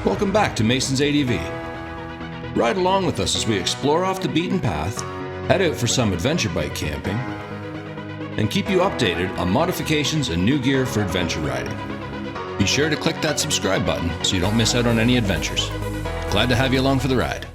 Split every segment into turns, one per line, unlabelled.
Welcome back to Mason's ADV. Ride along with us as we explore off the beaten path, head out for some adventure bike camping, and keep you updated on modifications and new gear for adventure riding. Be sure to click that subscribe button so you don't miss out on any adventures. Glad to have you along for the ride.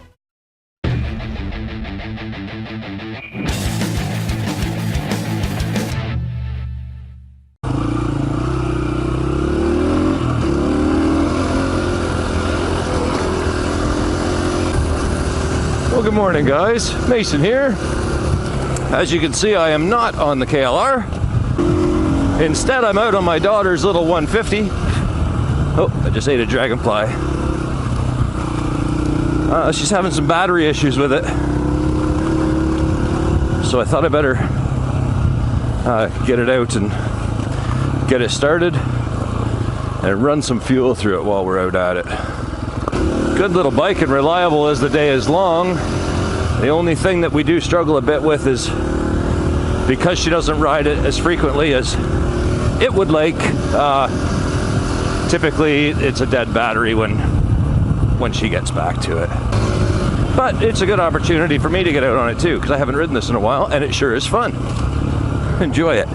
Well, good morning, guys. Mason here. As you can see, I am not on the KLR. Instead, I'm out on my daughter's little 150. Oh, I just ate a dragonfly. She's having some battery issues with it. So I thought I better get it out and get it started and run some fuel through it while we're out at it. Good little bike and reliable as the day is long. The only thing that we do struggle a bit with is because she doesn't ride it as frequently as it would like, typically it's a dead battery when she gets back to it. But it's a good opportunity for me to get out on it too, because I haven't ridden this in a while and it sure is fun. Enjoy it.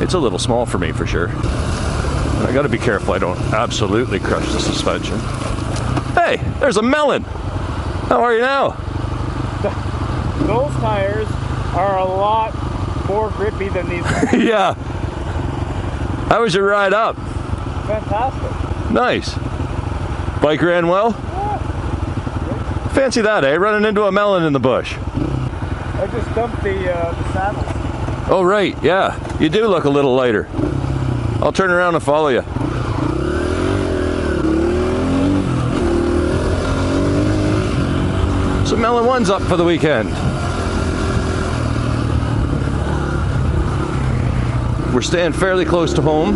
It's a little small for me for sure. I gotta be careful I don't absolutely crush the suspension. Hey, there's a Melon. How are you now?
Those tires are a lot more grippy than these ones.
Yeah. How was your ride up?
Fantastic.
Nice. Bike ran well?
Yeah.
Fancy that, eh? Running into a Melon in the bush.
I just dumped the saddles.
Oh, right. Yeah. You do look a little lighter. I'll turn around and follow you. So Melon1's up for the weekend. We're staying fairly close to home.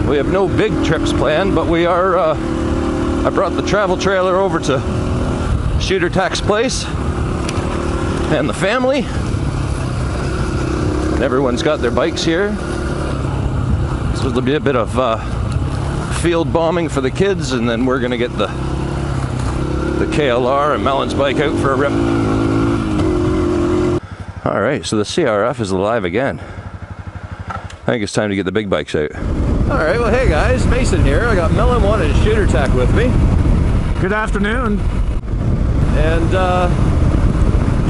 We have no big trips planned, but we are, I brought the travel trailer over to Shootertech's place and the family. And everyone's got their bikes here. So there'll be a bit of field bombing for the kids, and then we're gonna get the KLR and Melon's bike out for a rip. All right, so the CRF is alive again. I think it's time to get the big bikes out. All right, well, hey guys, Mason here. I got Melon1 and Shootertech with me.
Good afternoon.
And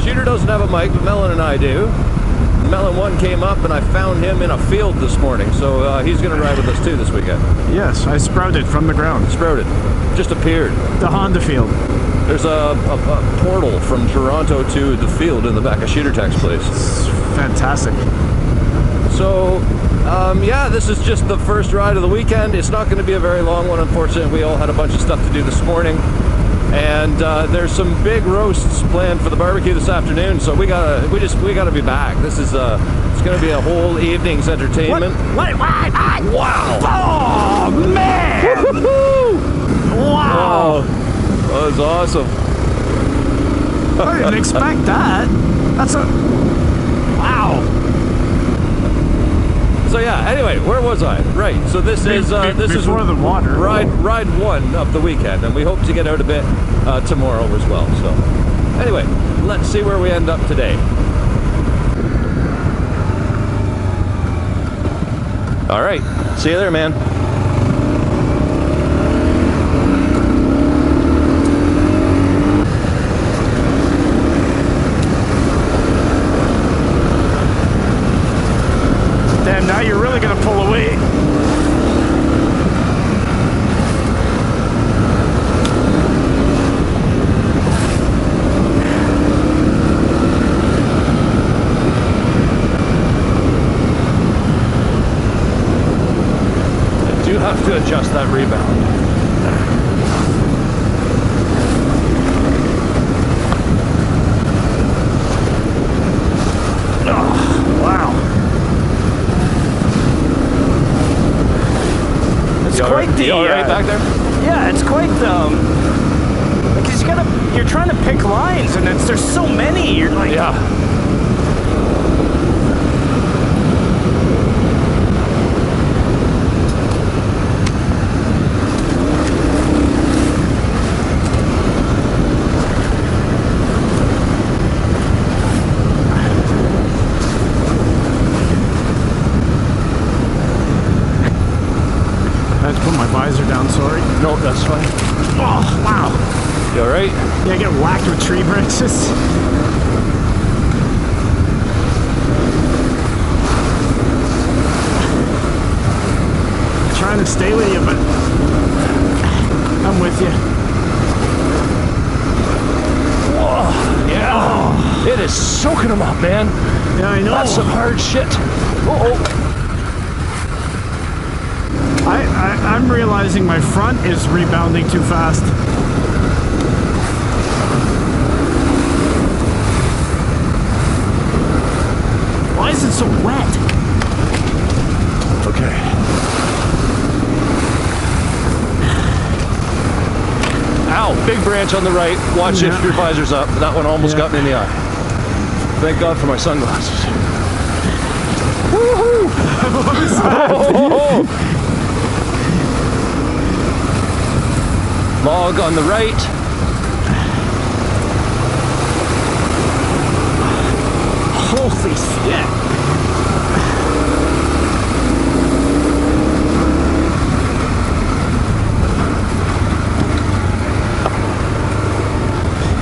Shooter doesn't have a mic, but Melon and I do. Melon1 came up and I found him in a field this morning, so he's gonna ride with us too this weekend.
Yes, I sprouted from the ground.
Sprouted, just appeared.
The Honda field.
There's a portal from Toronto to the field in the back of Shootertech's place.
It's fantastic.
So, yeah, this is just the first ride of the weekend. It's not going to be a very long one, unfortunately. We all had a bunch of stuff to do this morning. And there's some big roasts planned for the barbecue this afternoon, so we gotta be back. This is it's gonna be a whole evening's entertainment.
What?
Wow!
Oh man! Wow!
Oh, that was awesome.
I didn't expect that. That's a wow.
So yeah. Anyway, where was I? Right. So this is
before the water.
Ride one of the weekend, and we hope to get out a bit tomorrow as well. So anyway, let's see where we end up today. All right. See you there, man.
Damn, now you're really gonna pull away.
I do have to adjust that rebound.
Quite the
all right back there?
Yeah, it's quite because you're trying to pick lines and there's so many. You're like,
yeah.
I had to put my visor down, sorry.
No, that's fine.
Oh, wow.
You all right?
Yeah, I get whacked with tree branches. Trying to stay with you, but I'm with you.
Oh, yeah. Oh. It is soaking them up, man.
Yeah, I know.
That's some hard shit. Uh-oh.
I'm realizing my front is rebounding too fast. Why is it so wet?
Okay. Ow, big branch on the right. Watch it, your visor's up. That one almost got me in the eye. Thank God for my sunglasses. Woohoo!
What was that?
Log on the right.
Holy shit.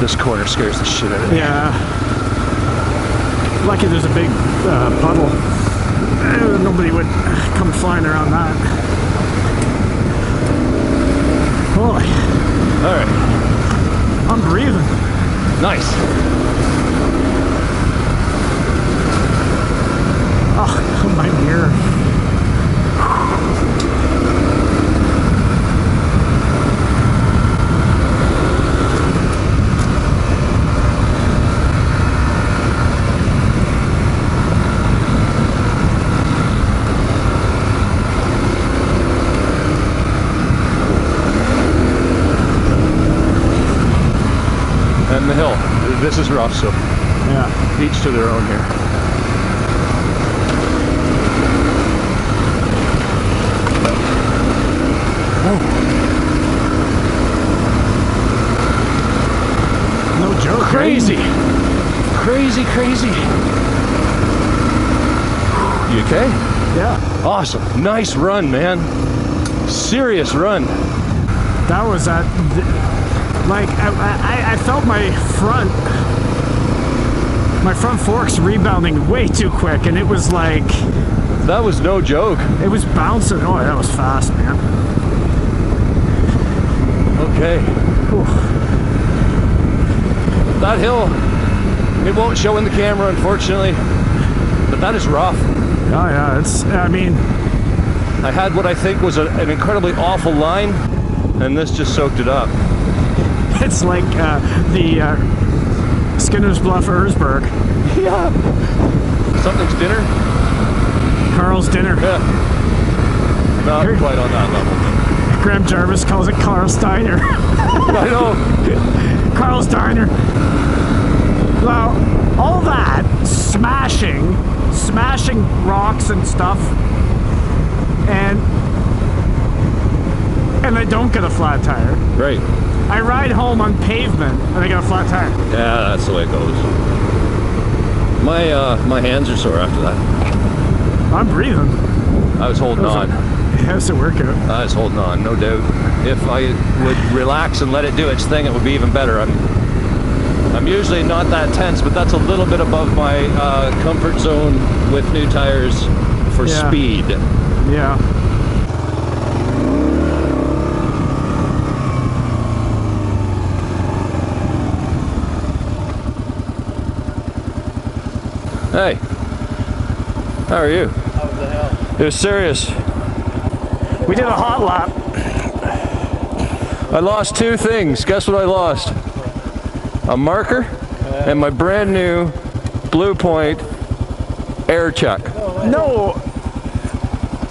This corner scares the shit out of me.
Yeah. Lucky there's a big puddle. Nobody would come flying around that. Boy.
All right.
I'm breathing.
Nice.
Oh, my mirror.
And the hill. This is rough, so
Yeah.
each to their own here.
No joke.
Crazy. Crazy, crazy. You okay?
Yeah.
Awesome. Nice run, man. Serious run.
That was at... Like, I felt my front forks rebounding way too quick, and it was like...
That was no joke.
It was bouncing. Oh, that was fast, man.
Okay.
Whew.
That hill, it won't show in the camera, unfortunately, but that is rough.
Oh, yeah, it's... I mean...
I had what I think was an incredibly awful line, and this just soaked it up.
It's like the Skinner's Bluff Erzberg.
Yeah. Something's dinner?
Carl's Dinner.
Yeah. Not quite on that level.
Graham Jarvis calls it Carl's Diner.
I know.
Carl's Diner. Well, all that smashing rocks and stuff, and I don't get a flat tire.
Right.
I ride home on pavement and I get a flat tire.
Yeah, that's the way it goes. My hands are sore after that.
I'm breathing.
I was holding on.
It has to work out.
I was holding on, no doubt. If I would relax and let it do its thing, it would be even better. I'm usually not that tense, but that's a little bit above my comfort zone with new tires for speed.
Yeah.
Hey, how are you?
How the hell?
It was serious.
We did a hot lap.
I lost two things. Guess what I lost? A marker and my brand new Blue Point air check.
No.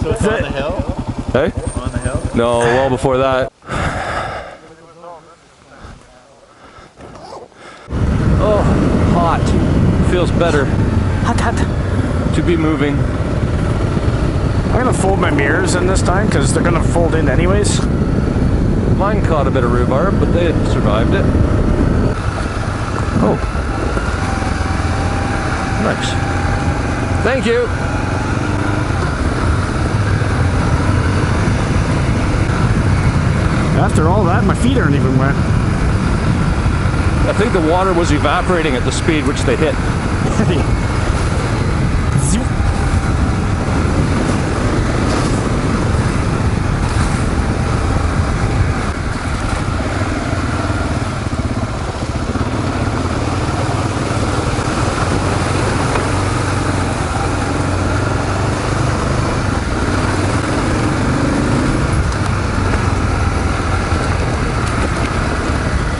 So it's on the hill?
Hey?
On the hill?
No, well before that. Oh, hot. Feels better
Hot.
to be moving.
I'm gonna fold my mirrors in this time because they're gonna fold in anyways.
Mine caught a bit of rhubarb, but they survived it. Oh. Nice. Thank you.
after all that, my feet aren't even wet.
I think the water was evaporating at the speed which they hit.
Zoop.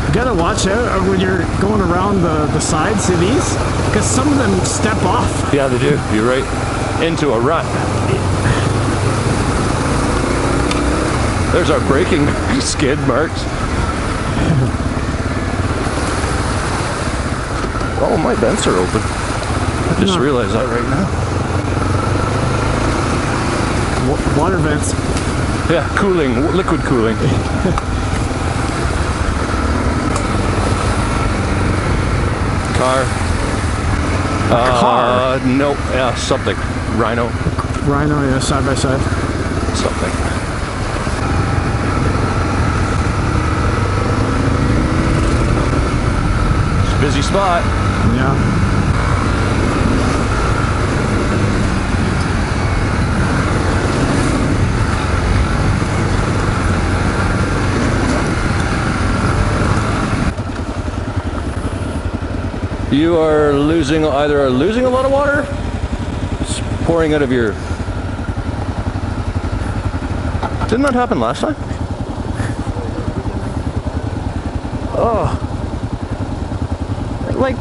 You gotta watch out when you're going around the sides of these, because some of them step off.
Yeah, they do. You're right. Into a rut. There's our braking skid marks. Oh, my vents are open. I just realized that right now.
Water vents.
Yeah, cooling, liquid cooling. Car.
Car?
No, yeah, something. Rhino.
Rhino, yeah, side by side.
Something. It's a busy spot.
Yeah.
You are either losing a lot of water, it's pouring out of your... Didn't that happen last time? Oh. Like...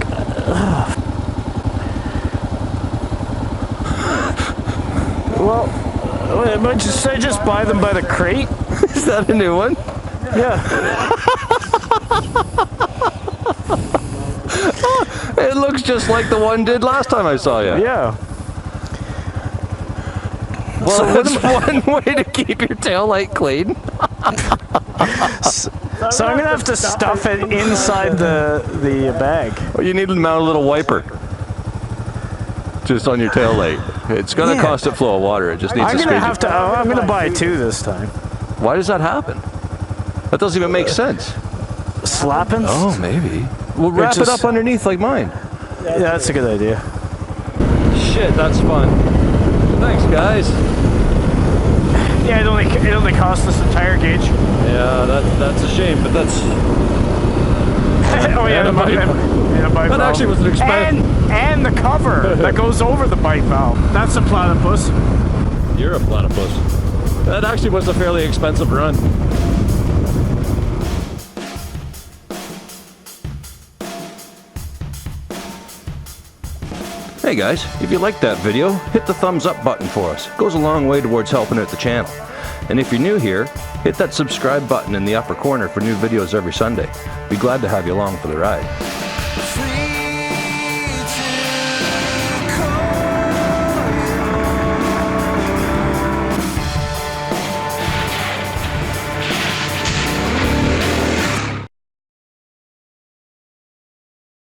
Well, should I just buy them by the crate?
Is that a new one?
Yeah.
It looks just like the one did last time I saw you.
Yeah.
Well,
So
that's one way to keep your tail light clean.
So I'm gonna have to stuff it inside the bag.
Well, you need to mount a little wiper just on your tail light. It's gonna cost a flow of water. It just needs
I'm
to
gonna
speed
have to. I'm gonna buy two this time.
Why does that happen? That doesn't even make sense.
Slapping?
Oh, maybe. We'll wrap it up underneath like mine.
Yeah, that's a good idea.
Shit, that's fun. Thanks, guys.
Yeah, it only cost us a tire gauge.
Yeah, that's a shame, but that's...
Oh yeah,
and a bite
bite
That
valve.
actually was an expensive...
And the cover that goes over the bite valve. That's a platypus.
You're a platypus. That actually was a fairly expensive run. Hey guys, if you liked that video, hit the thumbs up button for us. It goes a long way towards helping out the channel. And if you're new here, hit that subscribe button in the upper corner for new videos every Sunday. Be glad to have you along for the ride.